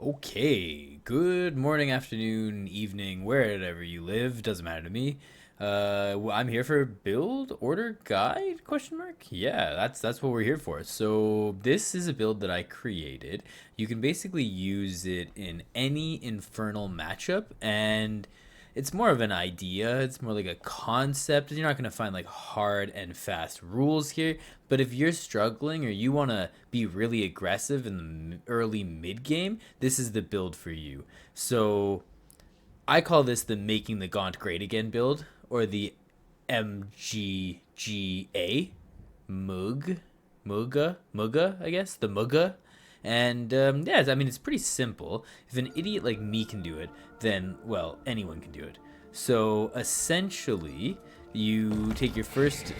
Okay, good morning, afternoon, evening, wherever you live, doesn't matter to me. I'm here for build order guide question mark. Yeah, that's what we're here for. So this is a build that I created. You can basically use it in any infernal matchup, and it's more of an idea. It's more like a concept. You're not going to find like hard and fast rules here. But if you're struggling or you want to be really aggressive in the early mid game, this is the build for you. So I call this the Making the Gaunt Great Again build, or the MGGA, Muga, I guess, the Muga. And yeah, I mean, it's pretty simple. If an idiot like me can do it, then, well, anyone can do it. So essentially, you take your first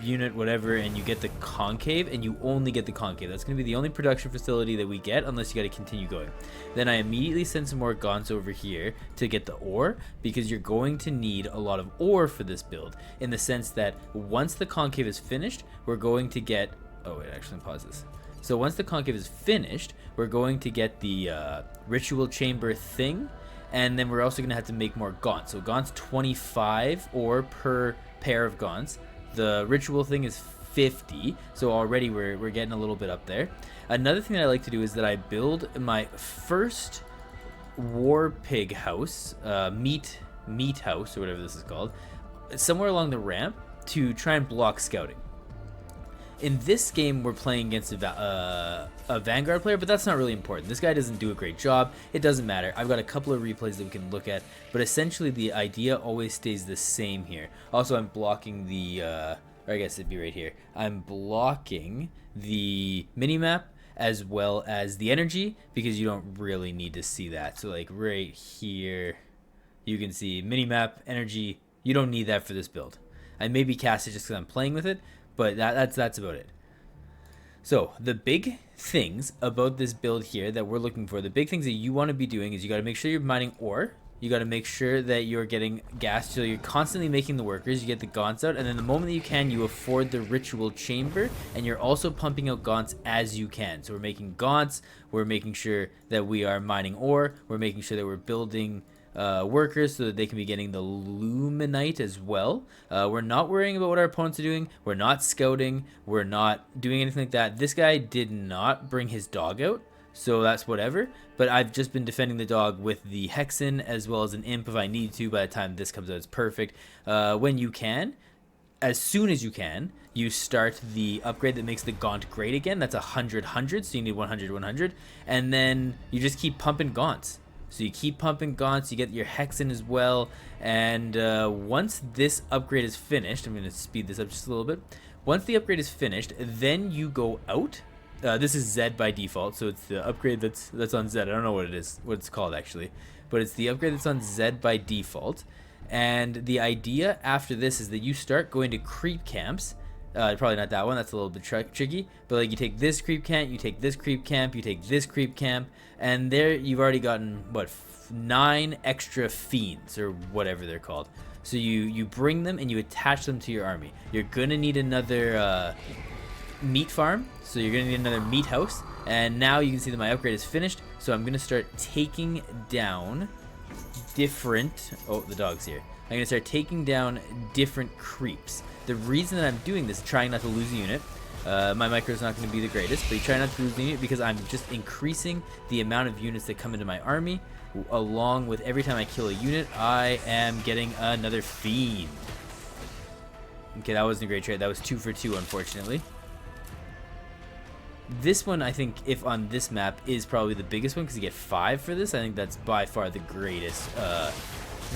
unit, whatever, and you get the concave, and you only get the concave. That's going to be the only production facility that we get, unless you got to continue going. Then I immediately send some more Gaunts over here to get the ore, because you're going to need a lot of ore for this build, in the sense that once the concave is finished, we're going to get... Oh, wait, actually, pause this. So once the concave is finished, we're going to get the ritual chamber thing, and then we're also going to have to make more Gaunts. So Gaunts 25 ore per pair of Gaunts. The ritual thing is 50, so already we're getting a little bit up there. Another thing that I like to do is that I build my first war pig house, meat house, or whatever this is called, somewhere along the ramp to try and block scouting. In this game, we're playing against a Vanguard player, but that's not really important. This guy doesn't do a great job. It doesn't matter. I've got a couple of replays that we can look at, but essentially the idea always stays the same here. Also, I'm blocking the, or I guess it'd be right here. I'm blocking the minimap as well as the energy, because you don't really need to see that. So like right here, you can see minimap, energy. You don't need that for this build. I maybe cast it just because I'm playing with it, but that's about it. So the big things about this build here that we're looking for, the big things that you want to be doing is you got to make sure you're mining ore. You got to make sure that you're getting gas, so you're constantly making the workers. You get the Gaunts out, and then the moment that you can, you afford the ritual chamber, and you're also pumping out Gaunts as you can. So we're making Gaunts, we're making sure that we are mining ore, we're making sure that we're building workers so that they can be getting the luminite as well. We're not worrying about what our opponents are doing. We're not scouting. We're not doing anything like that. This guy did not bring his dog out, so that's whatever. But I've just been defending the dog with the Hexen as well as an imp if I need to. By the time this comes out, it's perfect. When you can, as soon as you can, you start the upgrade that makes the Gaunt great again. That's 100, so you need 100, and then you just keep pumping Gaunts. So you keep pumping Gaunts, you get your Hexen as well, and once this upgrade is finished, I'm going to speed this up just a little bit. Once the upgrade is finished, then you go out. This is Z by default, so it's the upgrade that's on Z. I don't know what it's called actually, but it's the upgrade that's on Z by default. And the idea after this is that you start going to creep camps. Probably not that one, that's a little bit tricky, but like you take this creep camp, you take this creep camp, you take this creep camp, and there you've already gotten what, 9 extra fiends or whatever they're called. So you bring them and you attach them to your army. You're gonna need another meat farm, so you're gonna need another meat house, and now you can see that my upgrade is finished. So I'm gonna start taking down different, oh, the dog's here. I'm gonna start taking down different creeps. The reason that I'm doing this, trying not to lose a unit, my micro is not going to be the greatest, but you try not to lose the unit because I'm just increasing the amount of units that come into my army. Along with every time I kill a unit, I am getting another fiend. Okay, that wasn't a great trade. That was 2 for 2, unfortunately. This one, I think, if on this map, is probably the biggest one because you get 5 for this. I think that's by far the greatest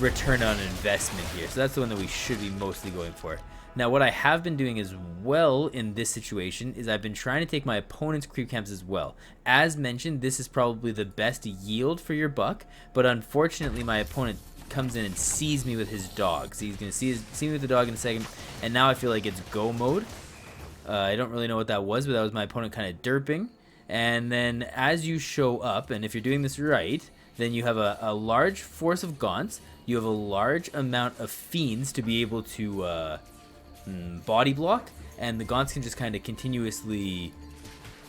return on investment here. So that's the one that we should be mostly going for. Now, what I have been doing as well in this situation is I've been trying to take my opponent's creep camps as well. As mentioned, this is probably the best yield for your buck, but unfortunately my opponent comes in and sees me with his dog. So he's going to see me with the dog in a second, and now I feel like it's go mode. I don't really know what that was, but that was my opponent kind of derping. And then as you show up, and if you're doing this right, then you have a large force of Gaunts, you have a large amount of fiends to be able to body block, and the Gaunts can just kind of continuously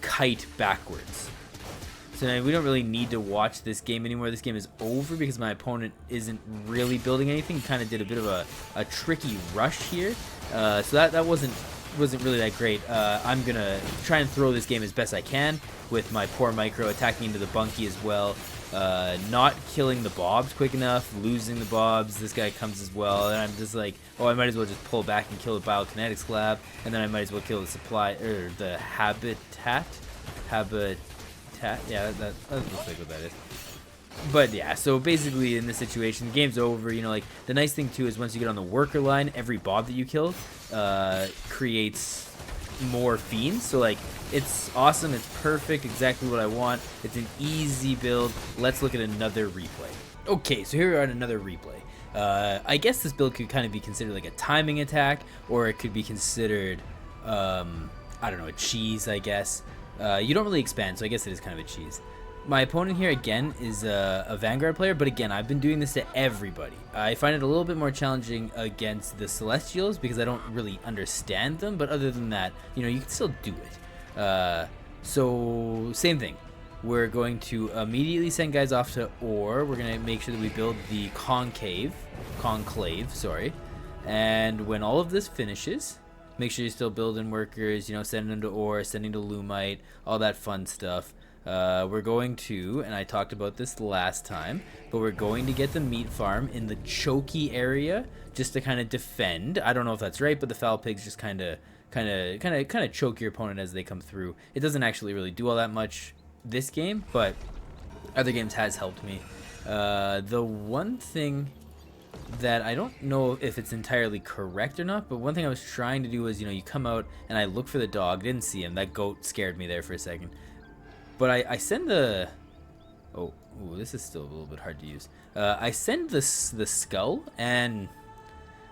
kite backwards. So now we don't really need to watch this game anymore. This game is over because my opponent isn't really building anything. He kind of did a bit of a tricky rush here. So that wasn't really that great. I'm going to try and throw this game as best I can with my poor micro, attacking into the bunkie as well. Not killing the bobs quick enough, losing the bobs. This guy comes as well, and I'm just like, oh, I might as well just pull back and kill the biokinetics lab, and then I might as well kill the supply, or the habitat. Yeah, that looks like what that is. But yeah, so basically in this situation, the game's over. You know, like the nice thing too is once you get on the worker line, every bob that you kill creates more fiends. So like it's awesome, it's perfect, exactly what I want. It's an easy build. Let's look at another replay. Okay, so here we are at another replay. I guess this build could kind of be considered like a timing attack, or it could be considered I don't know, a cheese, I guess. You don't really expand, so I guess it is kind of a cheese. My opponent here, again, is a Vanguard player, but again, I've been doing this to everybody. I find it a little bit more challenging against the Celestials because I don't really understand them, but other than that, you know, you can still do it. So, same thing. We're going to immediately send guys off to ore. We're going to make sure that we build the conclave, and when all of this finishes, make sure you're still building workers, you know, sending them to ore, sending to Lumite, all that fun stuff. We're going to, and I talked about this last time, but we're going to get the meat farm in the choky area just to kind of defend. I don't know if that's right, but the foul pigs just kind of choke your opponent as they come through. It doesn't actually really do all that much this game, but other games has helped me. The one thing that I don't know if it's entirely correct or not, but one thing I was trying to do was, you know, you come out and I look for the dog, didn't see him. That goat scared me there for a second. But I send the... Oh, this is still a little bit hard to use. I send the skull, and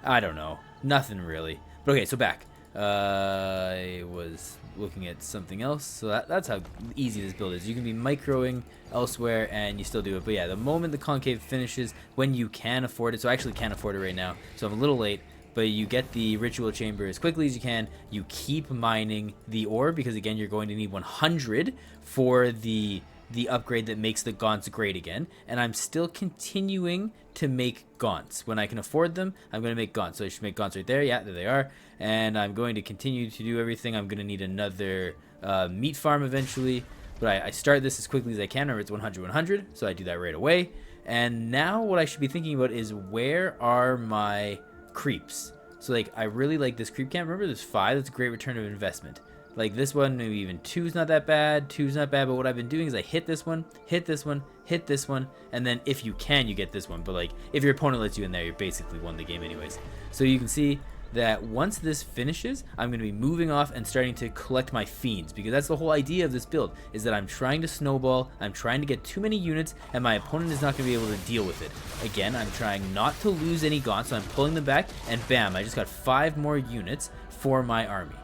I don't know. Nothing really. But okay, so back. I was looking at something else. So that's how easy this build is. You can be microing elsewhere, and you still do it. But yeah, the moment the concave finishes, when you can afford it. So I actually can't afford it right now, so I'm a little late. But you get the ritual chamber as quickly as you can. You keep mining the ore because again you're going to need 100 for the upgrade that makes the Gaunts great again. And I'm still continuing to make Gaunts. When I can afford them, I'm going to make Gaunts. So I should make Gaunts right there. Yeah, there they are. And I'm going to continue to do everything. I'm going to need another meat farm eventually. But I start this as quickly as I can. Remember, it's 100, 100. So I do that right away. And now what I should be thinking about is where are my creeps. So like I really like this creep camp. Remember there's 5, that's a great return of investment. Like this one, maybe even 2's not that bad, 2's not bad, but what I've been doing is I hit this one, hit this one, hit this one, and then if you can, you get this one. But like if your opponent lets you in there, you're basically won the game anyways. So you can see that once this finishes, I'm going to be moving off and starting to collect my fiends, because that's the whole idea of this build, is that I'm trying to snowball, I'm trying to get too many units, and my opponent is not going to be able to deal with it. Again, I'm trying not to lose any Gaunts, so I'm pulling them back, and bam, I just got 5 more units for my army.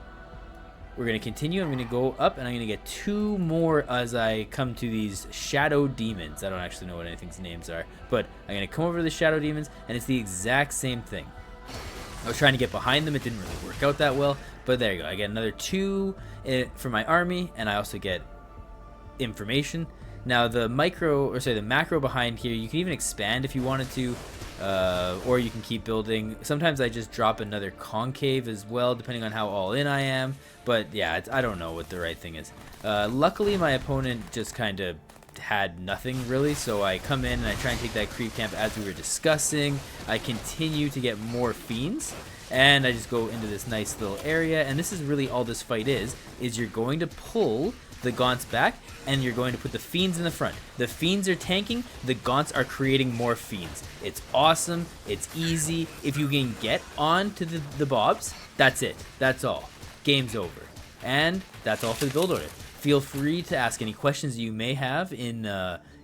We're going to continue. I'm going to go up, and I'm going to get 2 more as I come to these shadow demons. I don't actually know what anything's names are, but I'm going to come over to the shadow demons, and it's the exact same thing. I was trying to get behind them. It didn't really work out that well, but there you go. I get another 2 for my army, and I also get information. Now the macro behind here, you can even expand if you wanted to, or you can keep building. Sometimes I just drop another concave as well, depending on how all in I am. But yeah, I don't know what the right thing is. Luckily, my opponent just kind of had nothing really, so I come in and I try and take that creep camp as we were discussing. I continue to get more fiends, and I just go into this nice little area, and this is really all this fight is you're going to pull the Gaunts back, and you're going to put the fiends in the front. The fiends are tanking, the Gaunts are creating more fiends. It's awesome, it's easy. If you can get on to the bobs, that's it, that's all. Game's over. And that's all for the build order. Feel free to ask any questions you may have in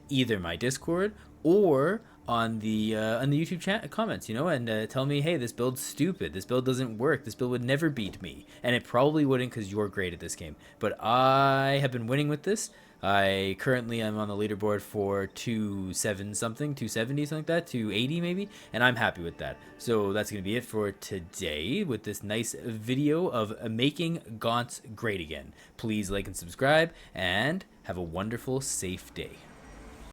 either my Discord or on the YouTube chat comments, you know, and tell me, hey, this build's stupid, this build doesn't work, this build would never beat me, and it probably wouldn't because you're great at this game. But I have been winning with this. I currently am on the leaderboard for 27 something, 270 something like that, 280 maybe, and I'm happy with that. So that's going to be it for today with this nice video of making Gaunts great again. Please like and subscribe, and have a wonderful, safe day.